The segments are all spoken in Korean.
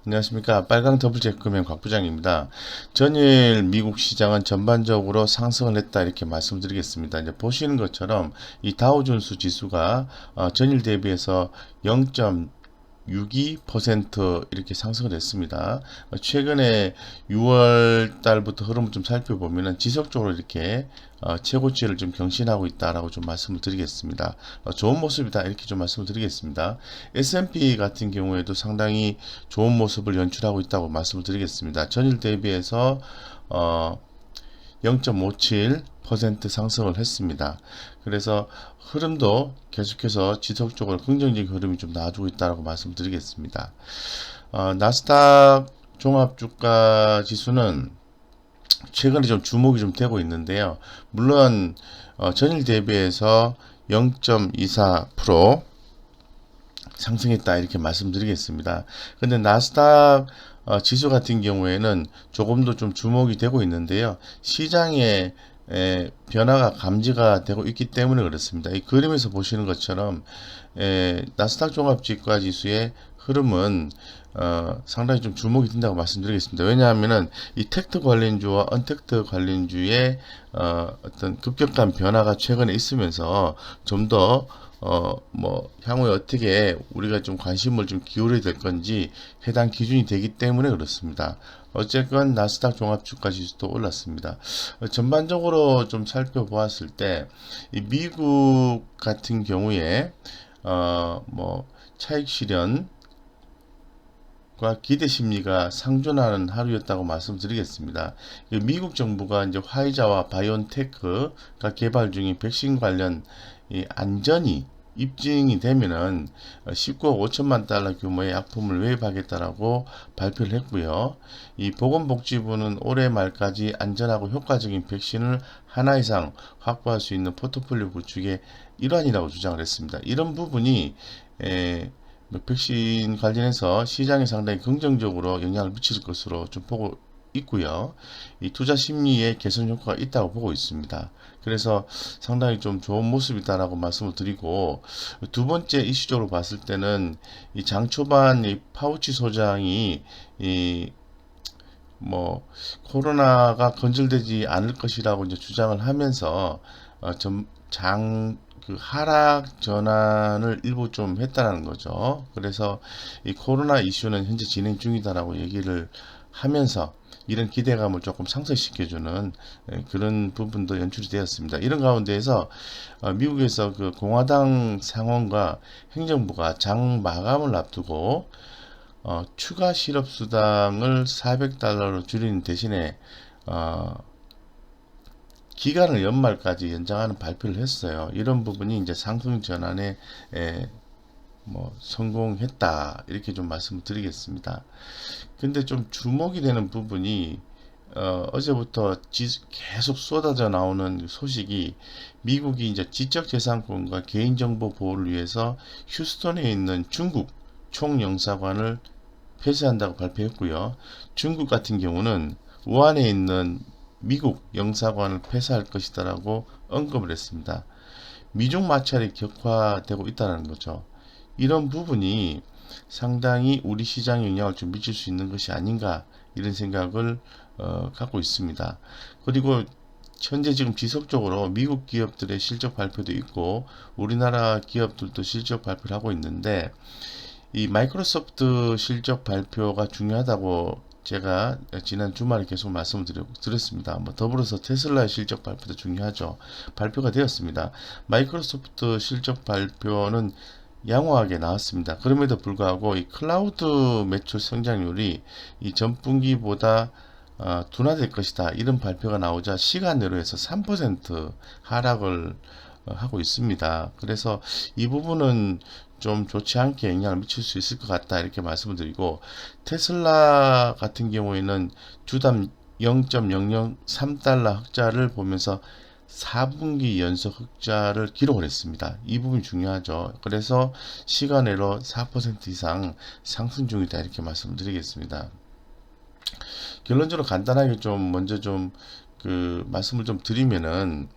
안녕하십니까. 빨강 더블체크맨 곽 부장입니다. 전일 미국 시장은 전반적으로 상승을 했다 이렇게 말씀드리겠습니다. 이제 보시는 것처럼 이 다우존스 지수가 전일 대비해서 0.62% 이렇게 상승을 했습니다. 최근에 6월 달부터 흐름을 좀 살펴보면은 지속적으로 이렇게 최고치를 좀 경신하고 있다라고 좀 말씀을 드리겠습니다. 좋은 모습이다 이렇게 좀 말씀을 드리겠습니다. S&P 같은 경우에도 상당히 좋은 모습을 연출하고 있다고 말씀을 드리겠습니다. 전일 대비해서 0.57% 상승을 했습니다. 그래서 흐름도 계속해서 지속적으로 긍정적인 흐름이 좀 나와주고 있다고 말씀드리겠습니다. 나스닥 종합주가 지수는 최근에 좀 주목이 좀 되고 있는데요. 물론 전일 대비해서 0.24% 상승했다 이렇게 말씀드리겠습니다. 근데 나스닥 지수 같은 경우에는 조금 더 좀 주목이 되고 있는데요. 시장의 변화가 감지가 되고 있기 때문에 그렇습니다. 이 그림에서 보시는 것처럼 나스닥 종합주가 지수의 흐름은 상당히 좀 주목이 된다고 말씀드리겠습니다. 왜냐하면은 이 텍트 관련주와 언텍트 관련주의 어떤 급격한 변화가 최근에 있으면서 좀더 향후에 어떻게 우리가 좀 관심을 좀 기울여야 될 건지 해당 기준이 되기 때문에 그렇습니다. 어쨌건 나스닥 종합주가 지수도 올랐습니다. 전반적으로 좀 살펴보았을 때, 이 미국 같은 경우에, 차익 실현, 과 기대 심리가 상존하는 하루였다고 말씀드리겠습니다. 미국 정부가 이제 화이자와 바이온테크가 개발 중인 백신 관련 안전이 입증이 되면은 19억 5천만 달러 규모의 약품을 외입하겠다라고 발표를 했고요. 이 보건복지부는 올해 말까지 안전하고 효과적인 백신을 하나 이상 확보할 수 있는 포트폴리오 구축의 일환이라고 주장을 했습니다. 이런 부분이 백신 관련해서 시장에 상당히 긍정적으로 영향을 미칠 것으로 좀 보고 있고요. 이 투자 심리에 개선 효과가 있다고 보고 있습니다. 그래서 상당히 좀 좋은 모습이다라고 말씀을 드리고, 두 번째 이슈적으로 봤을 때는 이 장 초반 이 파우치 소장이 코로나가 건절되지 않을 것이라고 이제 주장을 하면서 그 하락 전환을 일부 좀 했다는 거죠. 그래서 이 코로나 이슈는 현재 진행 중이다라고 얘기를 하면서 이런 기대감을 조금 상쇄시켜주는 그런 부분도 연출이 되었습니다. 이런 가운데에서 미국에서 그 공화당 상원과 행정부가 장 마감을 앞두고 추가 실업수당을 400달러로 줄이는 대신에 기간을 연말까지 연장하는 발표를 했어요. 이런 부분이 이제 상승 전환에 성공했다 이렇게 좀 말씀을 드리겠습니다. 근데 좀 주목이 되는 부분이 어제부터 계속 쏟아져 나오는 소식이 미국이 이제 지적재산권과 개인정보 보호를 위해서 휴스턴에 있는 중국 총영사관을 폐쇄한다고 발표했고요. 중국 같은 경우는 우한에 있는 미국 영사관을 폐쇄할 것이다라고 언급을 했습니다. 미중 마찰이 격화되고 있다는 거죠. 이런 부분이 상당히 우리 시장에 영향을 좀 미칠 수 있는 것이 아닌가 이런 생각을 갖고 있습니다. 그리고 현재 지금 지속적으로 미국 기업들의 실적 발표도 있고 우리나라 기업들도 실적 발표를 하고 있는데 이 마이크로소프트 실적 발표가 중요하다고 제가 지난 주말에 계속 말씀을 드렸습니다. 더불어서 테슬라의 실적 발표도 중요하죠. 발표가 되었습니다. 마이크로소프트 실적 발표는 양호하게 나왔습니다. 그럼에도 불구하고 이 클라우드 매출 성장률이 이 전분기보다 둔화될 것이다. 이런 발표가 나오자 시간 내로 해서 3% 하락을 하고 있습니다. 그래서 이 부분은 좀 좋지 않게 영향을 미칠 수 있을 것 같다 이렇게 말씀을 드리고, 테슬라 같은 경우에는 주당 0.003달러 흑자를 보면서 4분기 연속 흑자를 기록을 했습니다. 이 부분이 중요하죠. 그래서 시간외로 4% 이상 상승 중이다 이렇게 말씀드리겠습니다. 결론적으로 간단하게 좀 먼저 좀 그 말씀을 좀 드리면은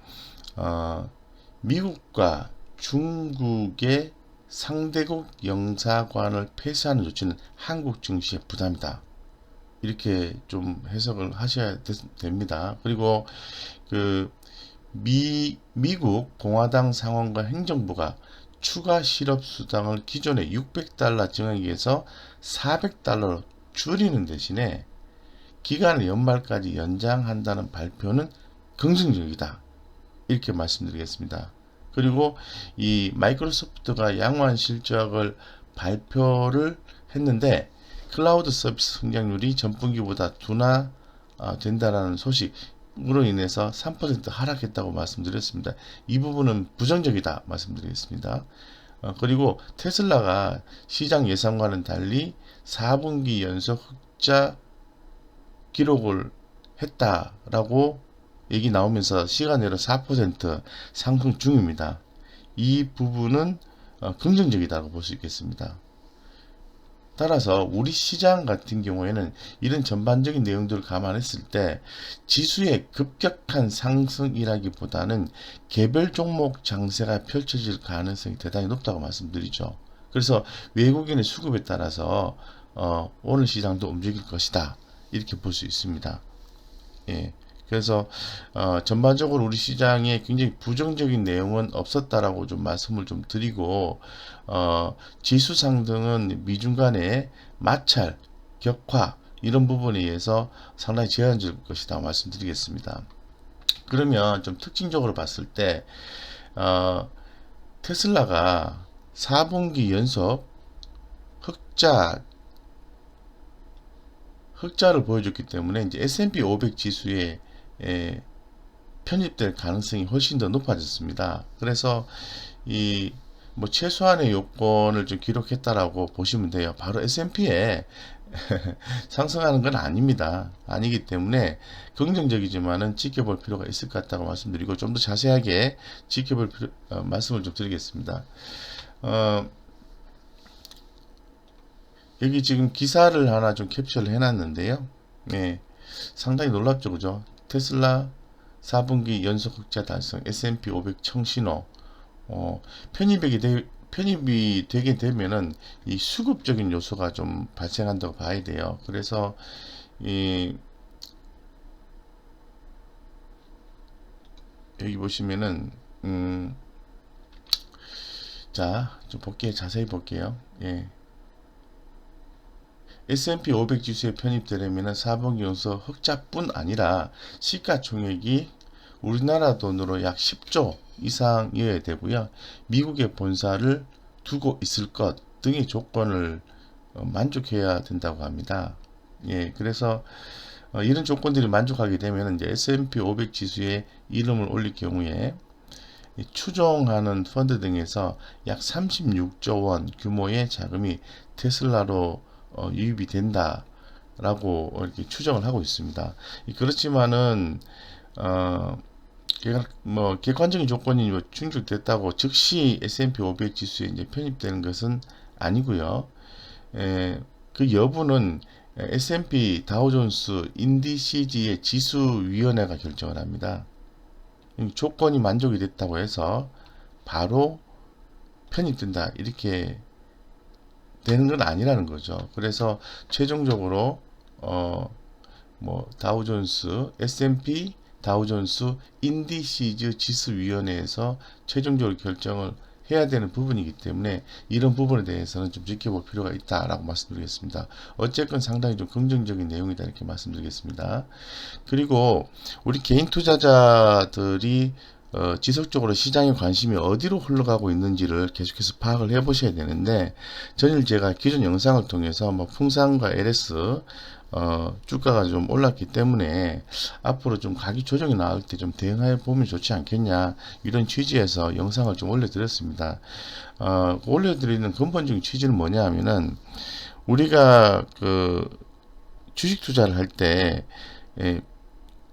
미국과 중국의 상대국 영사관을 폐쇄하는 조치는 한국 증시의 부담이다. 이렇게 좀 해석을 하셔야 됩니다. 그리고 그 미국 공화당 상원과 행정부가 추가 실업수당을 기존의 $600 증액에서 $400로 줄이는 대신에 기간을 연말까지 연장한다는 발표는 긍정적이다. 이렇게 말씀드리겠습니다. 그리고 이 마이크로소프트가 양호한 실적을 발표를 했는데 클라우드 서비스 성장률이 전분기보다 둔화 된다라는 소식으로 인해서 3% 하락했다고 말씀드렸습니다. 이 부분은 부정적이다 말씀드리겠습니다. 그리고 테슬라가 시장 예상과는 달리 4분기 연속 흑자 기록을 했다라고 얘기 나오면서 시간외로 4% 상승 중입니다. 이 부분은 긍정적이다고 볼 수 있겠습니다. 따라서 우리 시장 같은 경우에는 이런 전반적인 내용들을 감안했을 때 지수의 급격한 상승이라기보다는 개별 종목 장세가 펼쳐질 가능성이 대단히 높다고 말씀드리죠. 그래서 외국인의 수급에 따라서 오늘 시장도 움직일 것이다. 이렇게 볼 수 있습니다. 예. 그래서 전반적으로 우리 시장에 굉장히 부정적인 내용은 없었다라고 좀 말씀을 좀 드리고 지수 상승은 미중 간의 마찰, 격화 이런 부분에 의해서 상당히 제한적일 것이다 말씀드리겠습니다. 그러면 좀 특징적으로 봤을 때 테슬라가 4분기 연속 흑자를 보여줬기 때문에 이제 S&P 500 지수에 편입될 가능성이 훨씬 더 높아졌습니다. 그래서 이 뭐 최소한의 요건을 좀 기록했다라고 보시면 돼요. 바로 S&P에 상승하는 건 아닙니다. 아니기 때문에 긍정적이지만은 지켜볼 필요가 있을 것 같다고 말씀드리고 좀 더 자세하게 지켜볼 말씀을 좀 드리겠습니다. 여기 지금 기사를 하나 좀 캡처를 해놨는데요. 네, 상당히 놀랍죠, 그죠? 테슬라 4분기 연속 흑자 달성, S&P 500 청신호. 편입이 되게 되면은 이 수급적인 요소가 좀 발생한다고 봐야 돼요. 그래서 여기 보시면은 자, 좀 볼게요. 자세히 볼게요. 예. S&P 500 지수에 편입되려면 4분기 연속 흑자뿐 아니라 시가총액이 우리나라 돈으로 약 10조 이상이어야 되고요. 미국의 본사를 두고 있을 것 등의 조건을 만족해야 된다고 합니다. 예, 그래서 이런 조건들이 만족하게 되면 이제 S&P 500 지수에 이름을 올릴 경우에 추종하는 펀드 등에서 약 36조 원 규모의 자금이 테슬라로 유입이 된다라고 이렇게 추정을 하고 있습니다. 그렇지만은 객관적인 조건이 충족됐다고 즉시 S&P 500 지수에 이제 편입되는 것은 아니고요. 그 여부는 S&P 다우존스 인디시지의 지수위원회가 결정을 합니다. 조건이 만족이 됐다고 해서 바로 편입된다 이렇게 되는 건 아니라는 거죠. 그래서 최종적으로 다우존스 S&P 다우존스 인디시즈 지수위원회에서 최종적으로 결정을 해야 되는 부분이기 때문에 이런 부분에 대해서는 좀 지켜볼 필요가 있다라고 말씀드리겠습니다. 어쨌건 상당히 좀 긍정적인 내용이다 이렇게 말씀드리겠습니다. 그리고 우리 개인 투자자들이 지속적으로 시장의 관심이 어디로 흘러가고 있는지를 계속해서 파악을 해 보셔야 되는데 전일 제가 기존 영상을 통해서 풍산과 LS 주가가 좀 올랐기 때문에 앞으로 좀 가격 조정이 나올 때 좀 대응해 보면 좋지 않겠냐 이런 취지에서 영상을 좀 올려드렸습니다. 올려드리는 근본적인 취지는 뭐냐 하면은 우리가 그 주식 투자를 할 때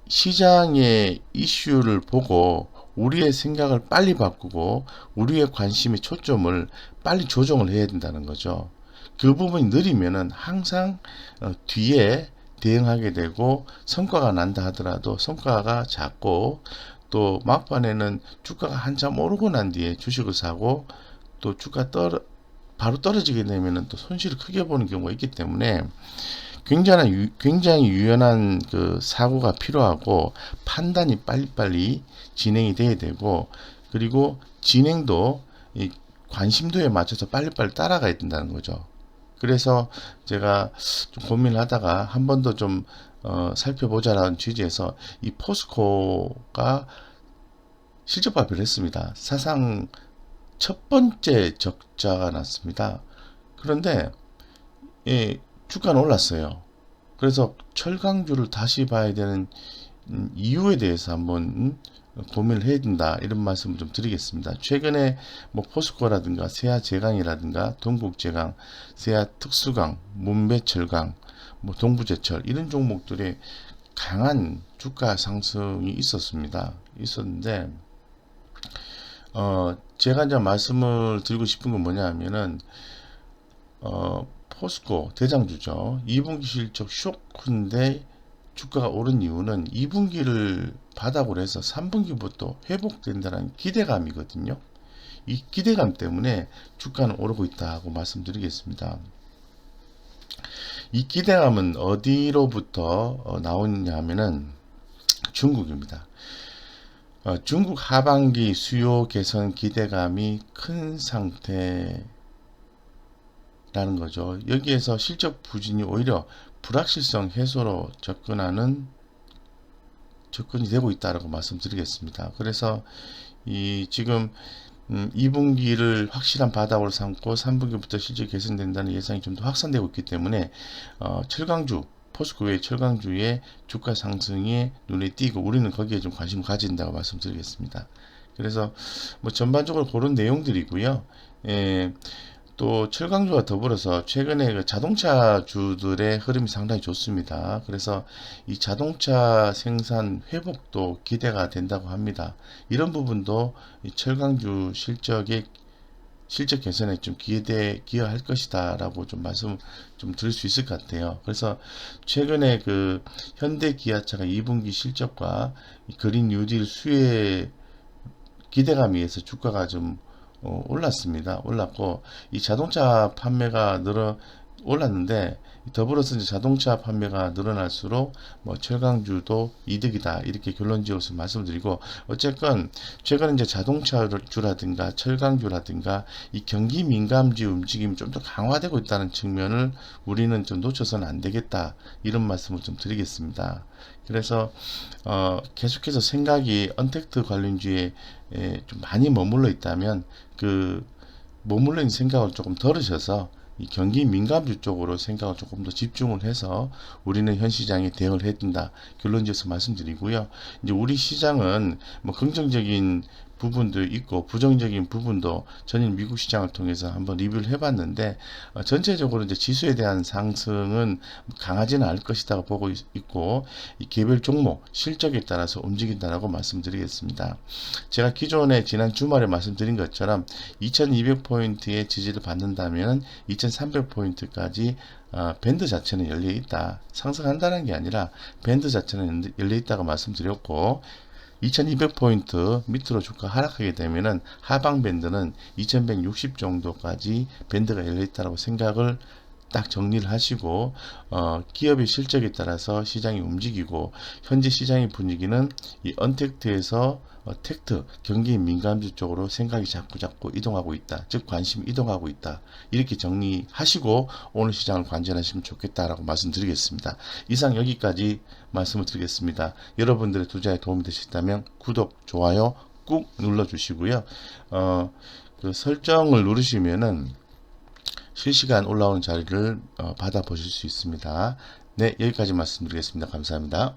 시장의 이슈를 보고 우리의 생각을 빨리 바꾸고 우리의 관심의 초점을 빨리 조정을 해야 된다는 거죠. 그 부분이 느리면은 항상 뒤에 대응하게 되고 성과가 난다 하더라도 성과가 작고 또 막판에는 주가가 한참 오르고 난 뒤에 주식을 사고 또 주가 바로 떨어지게 되면은 또 손실을 크게 보는 경우가 있기 때문에 굉장히 유연한 그 사고가 필요하고 판단이 빨리빨리 진행이 돼야 되고, 그리고 진행도 이 관심도에 맞춰서 빨리빨리 따라가야 된다는 거죠. 그래서 제가 좀 고민을 하다가 한 번 더 좀 살펴보자라는 취지에서 이 포스코가 실적 발표를 했습니다. 사상 첫 번째 적자가 났습니다. 그런데 주가는 올랐어요. 그래서 철강주를 다시 봐야 되는 이유에 대해서 한번 고민을 해야 된다, 이런 말씀을 좀 드리겠습니다. 최근에 뭐 포스코라든가 세아제강이라든가 동국제강, 세아특수강, 문배철강, 뭐 동부제철, 이런 종목들의 강한 주가 상승이 있었는데 제가 이제 말씀을 드리고 싶은 건 뭐냐 하면은 포스코 대장주죠. 2분기 실적 쇼크인데 주가가 오른 이유는 2분기를 바닥으로 해서 3분기부터 회복된다는 기대감이거든요. 이 기대감 때문에 주가는 오르고 있다고 말씀드리겠습니다. 이 기대감은 어디로부터 나오느냐 하면은 중국입니다. 중국 하반기 수요 개선 기대감이 큰 상태라는 거죠. 여기에서 실적 부진이 오히려 불확실성 해소로 접근이 되고 있다라고 말씀드리겠습니다. 그래서 지금 2분기를 확실한 바닥으로 삼고 3분기부터 실적 개선된다는 예상이 좀 더 확산되고 있기 때문에 포스코의 철강주의 주가 상승이 눈에 띄고 우리는 거기에 좀 관심을 가진다고 말씀드리겠습니다. 그래서 뭐 전반적으로 그런 내용들이고요. 또 철강주와 더불어서 최근에 그 자동차주들의 흐름이 상당히 좋습니다. 그래서 이 자동차 생산 회복도 기대가 된다고 합니다. 이런 부분도 이 철강주 실적 개선에 좀 기여할 것이다 라고 좀 말씀 좀 드릴 수 있을 것 같아요. 그래서 최근에 그 현대기아차가 2분기 실적과 그린 뉴딜 수혜 기대감에 의해서 주가가 좀 올랐고, 이 자동차 판매가 올랐는데 더불어서 이제 자동차 판매가 늘어날수록 뭐 철강주도 이득이다, 이렇게 결론 지어서 말씀드리고, 어쨌건 최근 이제 자동차주라든가 철강주라든가 이 경기 민감지 움직임이 좀 더 강화되고 있다는 측면을 우리는 좀 놓쳐서는 안 되겠다, 이런 말씀을 좀 드리겠습니다. 그래서 계속해서 생각이 언택트 관련주에 좀 많이 머물러 있다면 그 머물러 있는 생각을 조금 덜으셔서 이 경기 민감주 쪽으로 생각을 조금 더 집중을 해서 우리는 현 시장에 대응을 해야 된다, 결론지어서 말씀드리고요. 이제 우리 시장은 뭐 긍정적인 부분도 있고 부정적인 부분도 전일 미국 시장을 통해서 한번 리뷰를 해봤는데, 전체적으로 이제 지수에 대한 상승은 강하지는 않을 것이다 보고 있고, 이 개별 종목 실적에 따라서 움직인다라고 말씀드리겠습니다. 제가 기존에 지난 주말에 말씀드린 것처럼 2200포인트의 지지를 받는다면 2300포인트까지 밴드 자체는 열려 있다, 상승한다는 게 아니라 밴드 자체는 열려 있다고 말씀드렸고, 2200포인트 밑으로 주가 하락하게 되면은 하방 밴드는 2160 정도까지 밴드가 열려 있다고 생각을 딱 정리를 하시고, 기업의 실적에 따라서 시장이 움직이고, 현재 시장의 분위기는 이 언택트에서 텍트, 경기 민감주 쪽으로 생각이 자꾸 이동하고 있다, 즉 관심이 이동하고 있다, 이렇게 정리하시고 오늘 시장을 관전하시면 좋겠다라고 말씀드리겠습니다. 이상 여기까지 말씀을 드리겠습니다. 여러분들의 투자에 도움이 되셨다면 구독, 좋아요 꾹 눌러주시고요. 그 설정을 누르시면은 실시간 올라오는 자리를 받아보실 수 있습니다. 네, 여기까지 말씀드리겠습니다. 감사합니다.